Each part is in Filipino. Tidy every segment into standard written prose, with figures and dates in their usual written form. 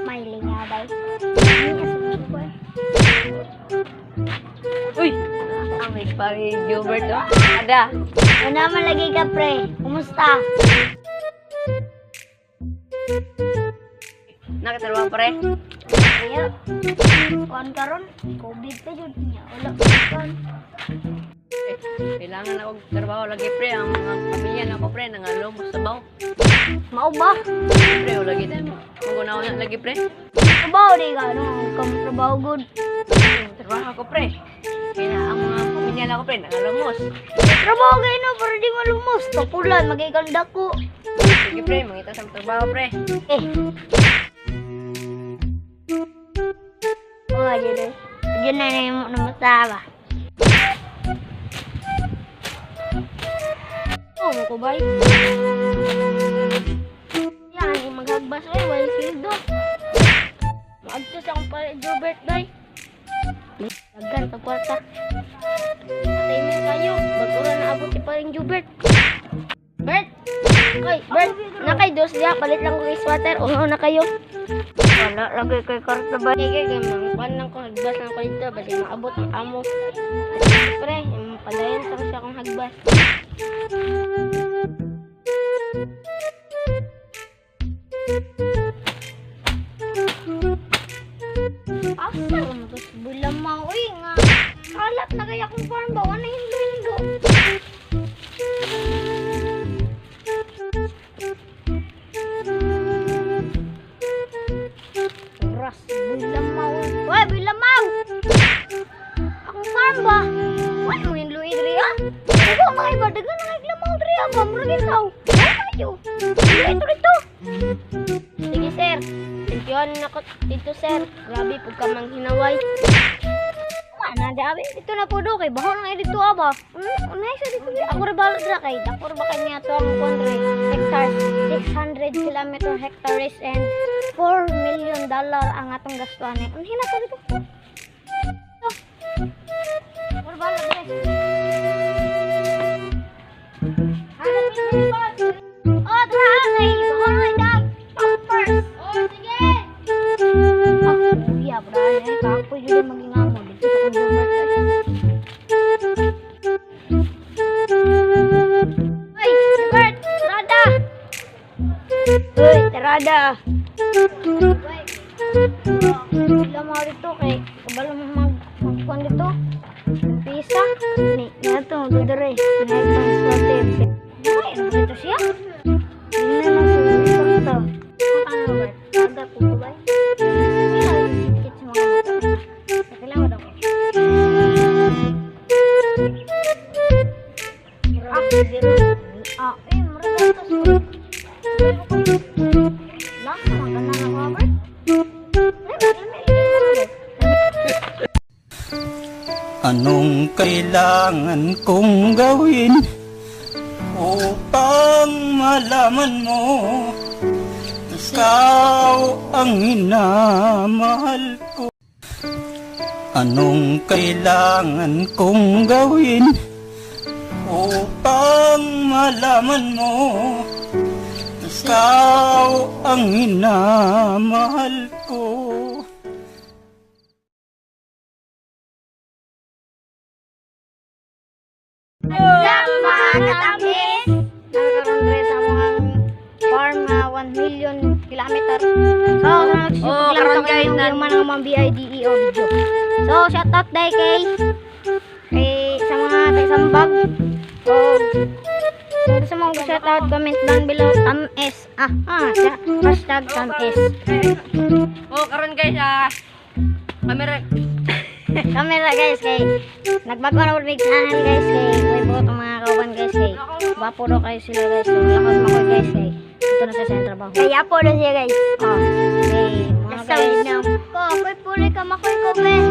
May lingabay. Uy! Amig pa rin, Gilbert, oh. Ada. Ano naman lagi ka, pre? Kumusta? Nakatrabaho pa rin. Kaya, kuhan ka ron? COVID pa yun niya. Wala ka ron. Kailangan ako trabaho lagi, pre. Ang mga pamilya na ako, pre. Nangalong mo sa baho. Mau ba? Pre, o lagi tayo. Magunaw na lagi, pre. Trabaho di ka, no? Kamu trabaho good. Trabaho ako, pre. Kaya ang mga pamilya na ako, pre. Nangalamos. Trabaho kayo, no? Para di malumos. Papulan, magiganda ko. Sige, pre. Mangita sa trabaho, pre. Eh. Oh, jadi. Diyan na yung namatawa. Oh, mo ko ba? Yan, yung maghagbas ay, wala sildo. Maagtos akong pala, Gilbert, day. Lagan sa kwarta. Patay mo kayo. Bagura na abot si paling Gilbert. Bert! Koy, Bert! Nakay dos diya. Palit lang ko kay sweater. Uno na kayo. Wala lagi kay karta ba? Kaya mangpan lang ko. Hagbas lang ko dito. Basi maabot ang amo. Siyempre, padayan sa siya akong hagbas. Asa mo to sa bulamang. Uy nga. Kalat na kaya kung farm ba? Ano hindo-hindo? Ras, bulamaw. Uy, bulamaw! Akong farm ba? Uy, mo yung luwi diri ha? Ito, mga iba, dagan na naglamaw diri ha? Pamurag ikaw. Ayaw. Ito. Sige, sir. Thank you ako dito, sir. Grabe, pagkamang hinaway. Mana, dabi. Ito na po do kay baho nang edito ba? Unay sa dito. Ako ra bala dra kay. Ako ra ba kanya to ang kontre hectares, 600 kilometer hectares and $4 million ang atong gastuan. Unhina sa dito. Ako ra bala dra. Oh, dra kay baho na dag. Pampers. Oh, sige. Iya, bro. Ako yun maging amo dito sa consumer. Hoy, Gilbert! Terada! Hoy, Terada! Wala mo dito kay kabalo mo magkuhan dito. Pisa. Nga ito, magdadari. Pinahin pa yung swatter. Ay, ano dito siya? Hindi na lang po. Ito. Ano, Gilbert? Terada po ko ba? Anong kailangan kong gawin upang malaman mo ikaw ang minamahal ko? Anong kailangan kong gawin upang malaman mo ikaw ang minamahal ko? Mga katamis! Nagkaroon rin sa mga farm na 1 million kilometer. So, karon guys, yung mga BIDEO video. So, shoutout day kay sa mga taga-sambag. So, kung gusto mong shoutout, comment down below. Tamis. Hashtag tamis. Oh, karon guys, Camera guys kay nagbago na ulit channel guys kay may buot ang mga kauban guys kay gwapo daw kayo sila guys so lakas makoy guys kay ito na sa trabaho kaya po na siya guys kay mga guys ko ako'y puli ka makoy ko guys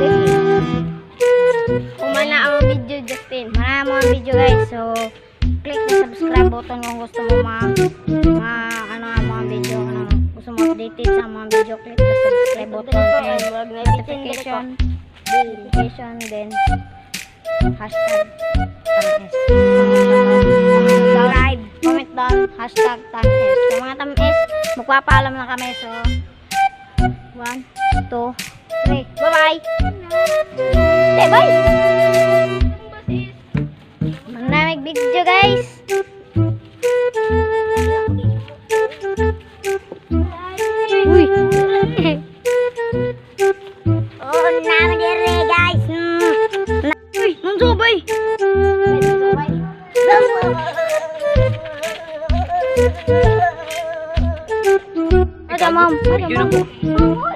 kumana ang video Justin marami mga video guys so click the subscribe button kung gusto mo mga video gusto mo updated sa mga video click the subscribe button and notification then hashtag subscribe comment Hashtag tamis. So mga tamis, magpapaalam na kami. So, 1, 2, 3. Bye-bye! Okay, bye! Manamig video guys! Uy! Oh, naman dire guys! Uy! Mansubay! Ada mom, ada Video na mom. po.